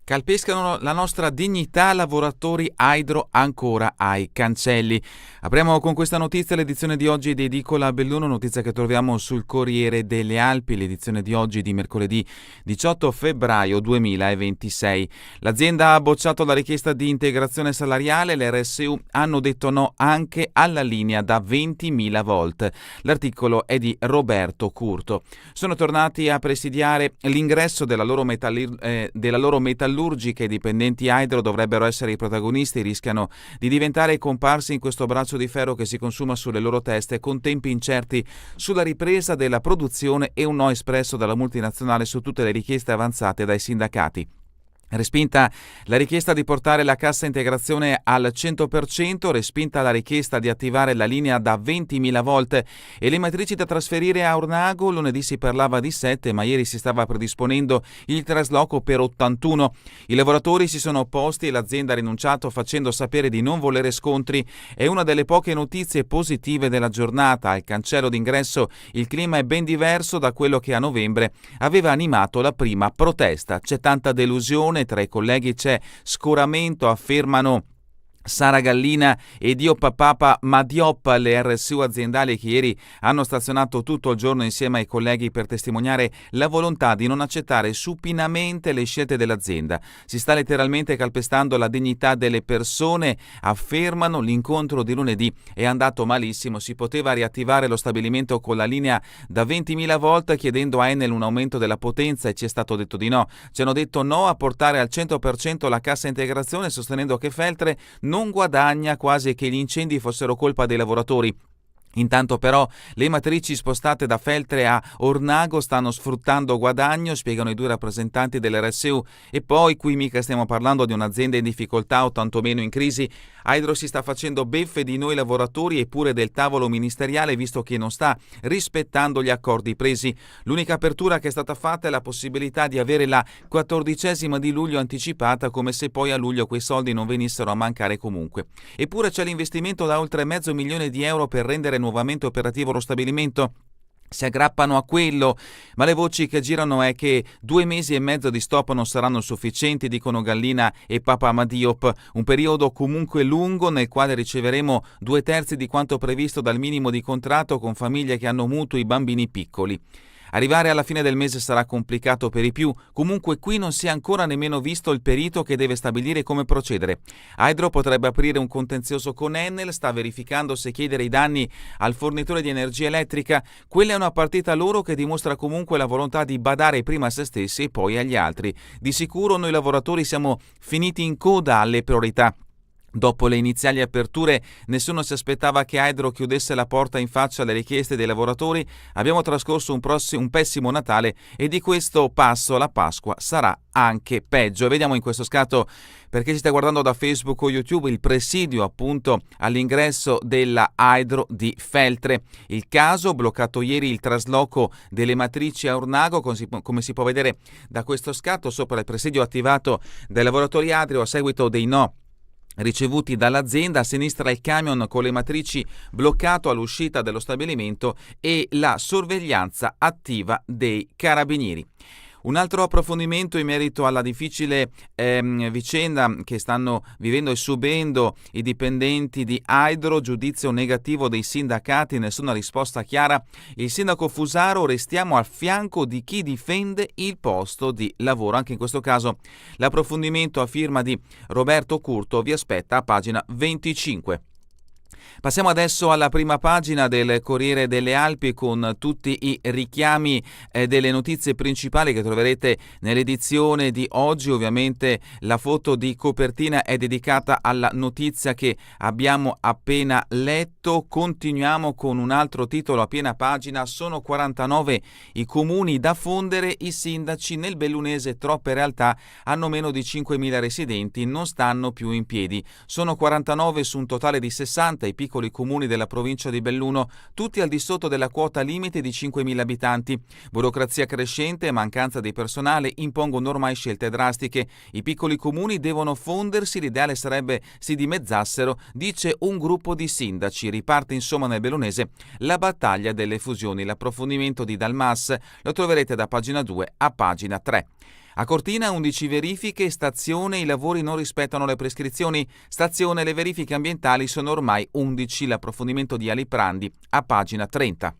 Calpescano la nostra dignità, lavoratori Hydro ancora ai cancelli. Apriamo con questa notizia l'edizione di oggi di Edicola Belluno, notizia che troviamo sul Corriere delle Alpi, l'edizione di oggi di mercoledì 18 febbraio 2026. L'azienda ha bocciato la richiesta di integrazione salariale, le RSU hanno detto no anche alla linea da 20.000 volt. L'articolo è di Roberto Curto. Sono tornati a presidiare l'ingresso della loro metallurgica e i dipendenti Hydro dovrebbero essere i protagonisti, rischiano di diventare comparsi in questo braccio di ferro che si consuma sulle loro teste con tempi incerti sulla ripresa della produzione e un no espresso dalla multinazionale su tutte le richieste avanzate dai sindacati. Respinta la richiesta di portare la cassa integrazione al 100%, respinta la richiesta di attivare la linea da 20.000 volt e le matrici da trasferire a Ornago. Lunedì si parlava di 7, ma ieri si stava predisponendo il trasloco per 81. I lavoratori si sono opposti e l'azienda ha rinunciato facendo sapere di non volere scontri. È una delle poche notizie positive della giornata. Al cancello d'ingresso il clima è ben diverso da quello che a novembre aveva animato la prima protesta. C'è tanta delusione. Tra i colleghi c'è scoramento, affermano Sara Gallina e Diop Papa Madiop, le RSU aziendali che ieri hanno stazionato tutto il giorno insieme ai colleghi per testimoniare la volontà di non accettare supinamente le scelte dell'azienda. Si sta letteralmente calpestando la dignità delle persone, affermano. L'incontro di lunedì è andato malissimo, si poteva riattivare lo stabilimento con la linea da 20.000 volt chiedendo a Enel un aumento della potenza e ci è stato detto di no. Ci hanno detto no a portare al 100% la cassa integrazione, sostenendo che Feltre non guadagna, quasi che gli incendi fossero colpa dei lavoratori. Intanto però le matrici spostate da Feltre a Ornago stanno sfruttando guadagno, spiegano i due rappresentanti dell'RSU. E poi qui mica stiamo parlando di un'azienda in difficoltà o tantomeno in crisi. Hydro si sta facendo beffe di noi lavoratori e pure del tavolo ministeriale, visto che non sta rispettando gli accordi presi. L'unica apertura che è stata fatta è la possibilità di avere la 14ª di luglio anticipata, come se poi a luglio quei soldi non venissero a mancare comunque. Eppure c'è l'investimento da oltre €500.000 per rendere nuovamente operativo lo stabilimento. Si aggrappano a quello, ma le voci che girano è che 2 mesi e mezzo di stop non saranno sufficienti, dicono Gallina e Papa Madiop, un periodo comunque lungo nel quale riceveremo 2/3 di quanto previsto dal minimo di contratto con famiglie che hanno mutui, bambini piccoli. Arrivare alla fine del mese sarà complicato per i più, comunque qui non si è ancora nemmeno visto il perito che deve stabilire come procedere. Hydro potrebbe aprire un contenzioso con Enel, sta verificando se chiedere i danni al fornitore di energia elettrica. Quella è una partita loro che dimostra comunque la volontà di badare prima a se stessi e poi agli altri. Di sicuro noi lavoratori siamo finiti in coda alle priorità. Dopo le iniziali aperture nessuno si aspettava che Hydro chiudesse la porta in faccia alle richieste dei lavoratori. Abbiamo trascorso un pessimo Natale e di questo passo la Pasqua sarà anche peggio. Vediamo in questo scatto, perché ci sta guardando da Facebook o YouTube, il presidio appunto all'ingresso della Hydro di Feltre. Il caso, bloccato ieri il trasloco delle matrici a Ornago, come si può vedere da questo scatto, sopra il presidio attivato dai lavoratori Hydro a seguito dei no ricevuti dall'azienda. A sinistra il camion con le matrici bloccato all'uscita dello stabilimento e la sorveglianza attiva dei carabinieri. Un altro approfondimento in merito alla difficile vicenda che stanno vivendo e subendo i dipendenti di Hydro, giudizio negativo dei sindacati, nessuna risposta chiara. Il sindaco Fusaro: restiamo al fianco di chi difende il posto di lavoro. Anche in questo caso l'approfondimento a firma di Roberto Curto vi aspetta a pagina 25. Passiamo adesso alla prima pagina del Corriere delle Alpi con tutti i richiami delle notizie principali che troverete nell'edizione di oggi. Ovviamente la foto di copertina è dedicata alla notizia che abbiamo appena letto. Continuiamo con un altro titolo a piena pagina: sono 49 i comuni da fondere, i sindaci nel bellunese, troppe realtà hanno meno di 5.000 residenti, non stanno più in piedi. Sono 49 su un totale di 60 i piccoli comuni della provincia di Belluno, tutti al di sotto della quota limite di 5.000 abitanti. Burocrazia crescente e mancanza di personale impongono ormai scelte drastiche. I piccoli comuni devono fondersi, l'ideale sarebbe si dimezzassero, dice un gruppo di sindaci. Riparte insomma nel bellunese la battaglia delle fusioni. L'approfondimento di Dalmas lo troverete da pagina 2 a pagina 3. A Cortina 11 verifiche, stazione i lavori non rispettano le prescrizioni, stazione le verifiche ambientali sono ormai 11, l'approfondimento di Ali Prandi a pagina 30.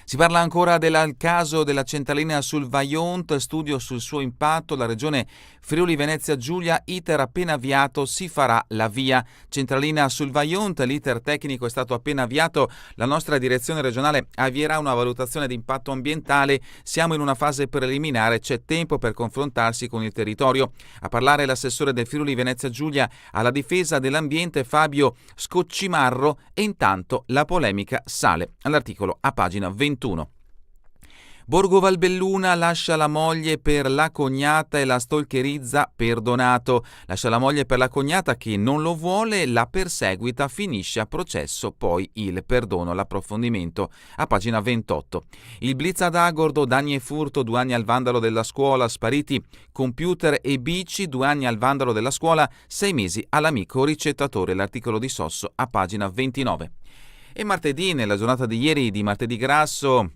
Si parla ancora del caso della centralina sul Vajont, studio sul suo impatto, la regione Friuli-Venezia Giulia, iter appena avviato, si farà la via. Centralina sul Vajont, l'iter tecnico è stato appena avviato, la nostra direzione regionale avvierà una valutazione di impatto ambientale, siamo in una fase preliminare, c'è tempo per confrontarsi con il territorio. A parlare l'assessore del Friuli-Venezia Giulia alla difesa dell'ambiente Fabio Scoccimarro e intanto la polemica sale. All'articolo a pagina 21. Borgo Valbelluna lascia la moglie per la cognata e la stalkerizza, perdonato. Lascia la moglie per la cognata che non lo vuole, la perseguita, finisce a processo, poi il perdono. L'approfondimento a pagina 28. Il blitz ad Agordo, danni e furto, 2 anni al vandalo della scuola, spariti computer e bici, 2 anni al vandalo della scuola, 6 mesi all'amico ricettatore. L'articolo di Sosso a pagina 29. E martedì, nella giornata di ieri di martedì grasso,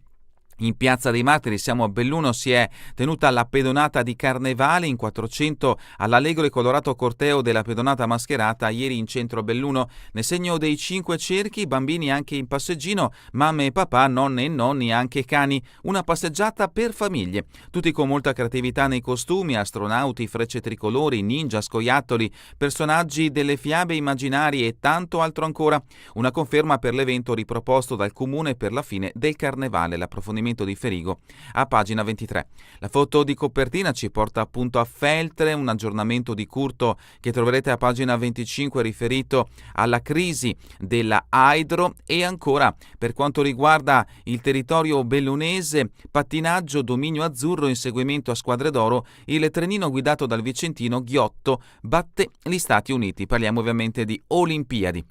in Piazza dei Martiri, siamo a Belluno, si è tenuta la pedonata di Carnevale in 400 all'allegro e colorato corteo della pedonata mascherata ieri in centro a Belluno. Nel segno dei 5 cerchi, bambini anche in passeggino, mamme e papà, nonne e nonni, anche cani. Una passeggiata per famiglie. Tutti con molta creatività nei costumi, astronauti, frecce tricolori, ninja, scoiattoli, personaggi delle fiabe immaginarie e tanto altro ancora. Una conferma per l'evento riproposto dal Comune per la fine del Carnevale. L'approfondimento di Ferigo a pagina 23. La foto di copertina ci porta appunto a Feltre, un aggiornamento di Curto che troverete a pagina 25 riferito alla crisi della Hydro. E ancora per quanto riguarda il territorio bellunese, pattinaggio dominio azzurro, inseguimento a squadre d'oro, il trenino guidato dal vicentino Ghiotto batte gli Stati Uniti. Parliamo ovviamente di Olimpiadi.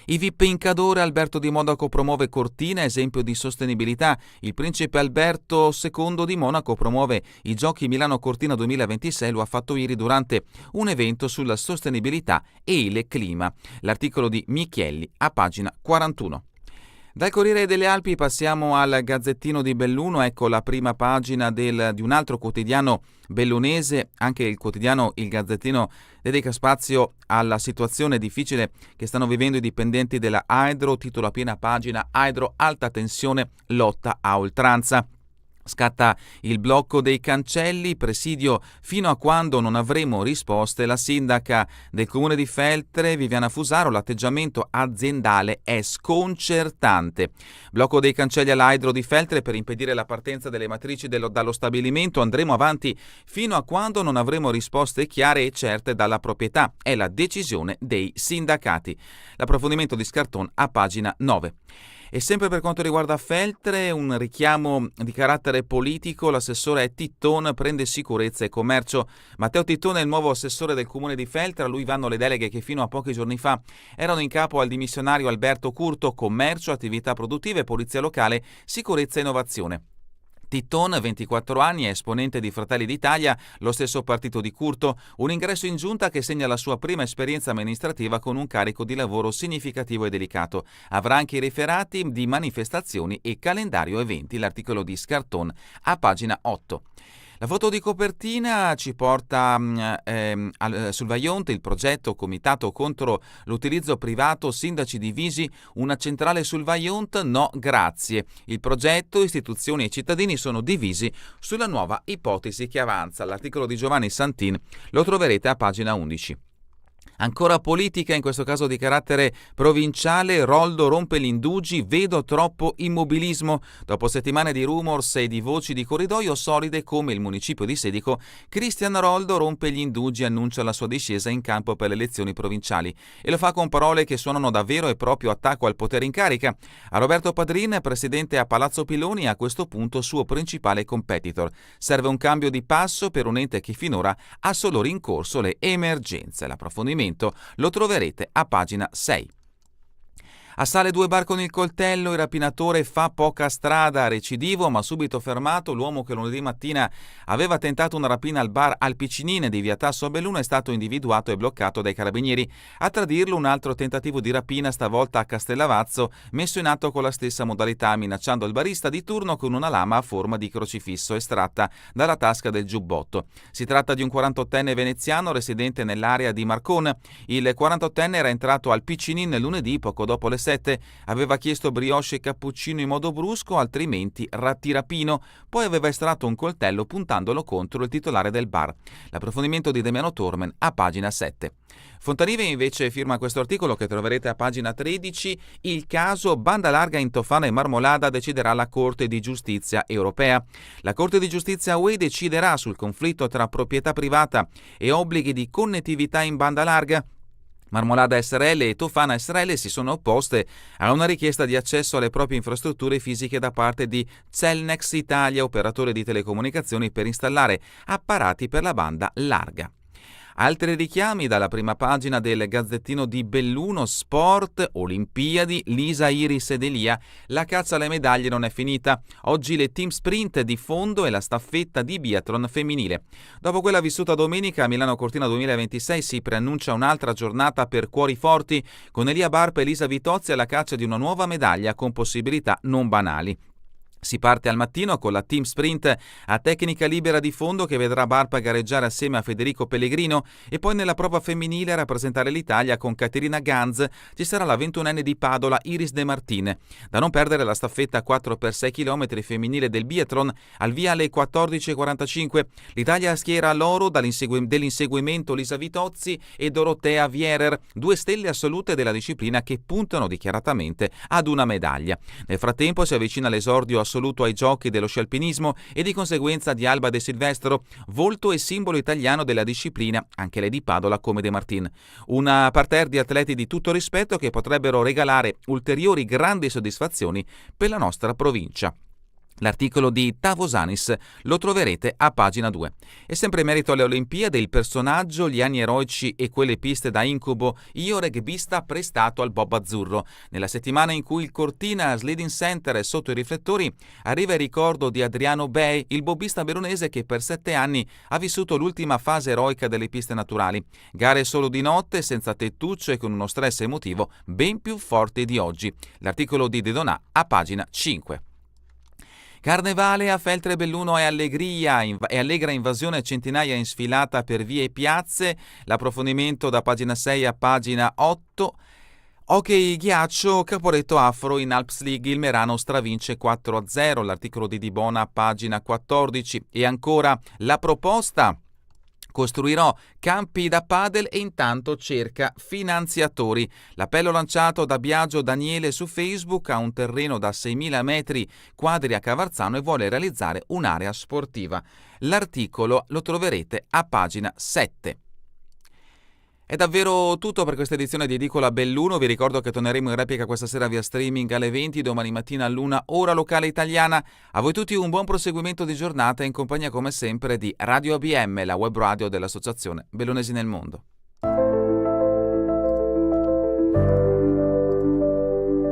I VIP in Cadore, Alberto di Monaco promuove Cortina, esempio di sostenibilità. Il principe Alberto II di Monaco promuove i Giochi Milano-Cortina 2026, lo ha fatto ieri durante un evento sulla sostenibilità e il clima. L'articolo di Michielli a pagina 41. Dal Corriere delle Alpi passiamo al Gazzettino di Belluno, ecco la prima pagina di un altro quotidiano bellunese, anche il quotidiano Il Gazzettino dedica spazio alla situazione difficile che stanno vivendo i dipendenti della Hydro, titolo a piena pagina, Hydro alta tensione, lotta a oltranza. Scatta il blocco dei cancelli, presidio fino a quando non avremo risposte. La sindaca del comune di Feltre, Viviana Fusaro, l'atteggiamento aziendale è sconcertante. Blocco dei cancelli all'Hydro di Feltre per impedire la partenza delle matrici dallo stabilimento. Andremo avanti fino a quando non avremo risposte chiare e certe dalla proprietà. È la decisione dei sindacati. L'approfondimento di Scarton a pagina 9. E sempre per quanto riguarda Feltre, un richiamo di carattere politico, l'assessore Titton prende sicurezza e commercio. Matteo Titton è il nuovo assessore del comune di Feltre, a lui vanno le deleghe che fino a pochi giorni fa erano in capo al dimissionario Alberto Curto, commercio, attività produttive, polizia locale, sicurezza e innovazione. Titton, 24 anni, è esponente di Fratelli d'Italia, lo stesso partito di Curto, un ingresso in giunta che segna la sua prima esperienza amministrativa con un carico di lavoro significativo e delicato. Avrà anche i referati di manifestazioni e calendario eventi, l'articolo di Scarton a pagina 8. La foto di copertina ci porta sul Vajont, il progetto Comitato contro l'utilizzo privato, sindaci divisi, una centrale sul Vajont, no grazie. Il progetto, istituzioni e cittadini sono divisi sulla nuova ipotesi che avanza. L'articolo di Giovanni Santin lo troverete a pagina 11. Ancora politica, in questo caso di carattere provinciale, Roldo rompe gli indugi, vedo troppo immobilismo. Dopo settimane di rumors e di voci di corridoio solide come il municipio di Sedico, Cristian Roldo rompe gli indugi e annuncia la sua discesa in campo per le elezioni provinciali. E lo fa con parole che suonano da vero e proprio attacco al potere in carica. A Roberto Padrin, presidente a Palazzo Piloni, a questo punto suo principale competitor. Serve un cambio di passo per un ente che finora ha solo rincorso le emergenze. L'approfondimento lo troverete a pagina 6. Assale 2 bar con il coltello, il rapinatore fa poca strada, recidivo ma subito fermato. L'uomo che lunedì mattina aveva tentato una rapina al bar Al Piccinine di via Tasso a Belluno è stato individuato e bloccato dai carabinieri. A tradirlo un altro tentativo di rapina, stavolta a Castellavazzo, messo in atto con la stessa modalità, minacciando il barista di turno con una lama a forma di crocifisso estratta dalla tasca del giubbotto. Si tratta di un 48enne veneziano residente nell'area di Marcone. Il 48enne era entrato al Piccinine lunedì poco dopo le 7, aveva chiesto brioche e cappuccino in modo brusco, altrimenti rattirapino, poi aveva estratto un coltello puntandolo contro il titolare del bar. L'approfondimento di Damiano Tormen a pagina 7. Fontanive invece firma questo articolo che troverete a pagina 13, il caso Banda Larga in Tofana e Marmolada deciderà la Corte di Giustizia europea. La Corte di Giustizia UE deciderà sul conflitto tra proprietà privata e obblighi di connettività in banda larga. Marmolada SRL e Tofana SRL si sono opposte a una richiesta di accesso alle proprie infrastrutture fisiche da parte di Cellnex Italia, operatore di telecomunicazioni, per installare apparati per la banda larga. Altri richiami dalla prima pagina del Gazzettino di Belluno, Sport, Olimpiadi, Lisa, Iris ed Elia, la caccia alle medaglie non è finita. Oggi le team sprint di fondo e la staffetta di biathlon femminile. Dopo quella vissuta domenica a Milano Cortina 2026 si preannuncia un'altra giornata per cuori forti, con Elia Barpa e Lisa Vitozzi alla caccia di una nuova medaglia con possibilità non banali. Si parte al mattino con la team sprint a tecnica libera di fondo che vedrà Barpa gareggiare assieme a Federico Pellegrino, e poi nella prova femminile a rappresentare l'Italia con Caterina Ganz ci sarà la 21enne di Padova Iris De Martine. Da non perdere la staffetta 4x6 km femminile del biathlon al via alle 14.45. L'Italia schiera l'oro dell'inseguimento Lisa Vitozzi e Dorotea Vierer, 2 stelle assolute della disciplina che puntano dichiaratamente ad una medaglia. Nel frattempo si avvicina l'esordio assoluto ai giochi dello sci alpinismo e di conseguenza di Alba De Silvestro, volto e simbolo italiano della disciplina, anche lei di Padova come De Martin. Una parterre di atleti di tutto rispetto che potrebbero regalare ulteriori grandi soddisfazioni per la nostra provincia. L'articolo di Tavosanis lo troverete a pagina 2. E sempre in merito alle Olimpiadi, il personaggio, gli anni eroici e quelle piste da incubo, io rugbista prestato al Bob Azzurro. Nella settimana in cui il Cortina Sliding Center è sotto i riflettori, arriva il ricordo di Adriano Bei, il bobbista veronese che per 7 anni ha vissuto l'ultima fase eroica delle piste naturali. Gare solo di notte, senza tettuccio e con uno stress emotivo ben più forte di oggi. L'articolo di De Donà a pagina 5. Carnevale a Feltre Belluno è allegria e allegra invasione, centinaia in sfilata per vie e piazze. L'approfondimento da pagina 6 a pagina 8. Hockey ghiaccio, Caporetto Afro in Alps League, il Merano stravince 4-0. L'articolo di Dibona a pagina 14. E ancora la proposta: costruirò campi da padel e intanto cerca finanziatori. L'appello lanciato da Biagio Daniele su Facebook: ha un terreno da 6.000 metri quadri a Cavarzano e vuole realizzare un'area sportiva. L'articolo lo troverete a pagina 7. È davvero tutto per questa edizione di Edicola Belluno. Vi ricordo che torneremo in replica questa sera via streaming alle 20, domani mattina all'1 ora locale italiana. A voi tutti un buon proseguimento di giornata in compagnia come sempre di Radio ABM, la web radio dell'Associazione Bellunesi nel Mondo.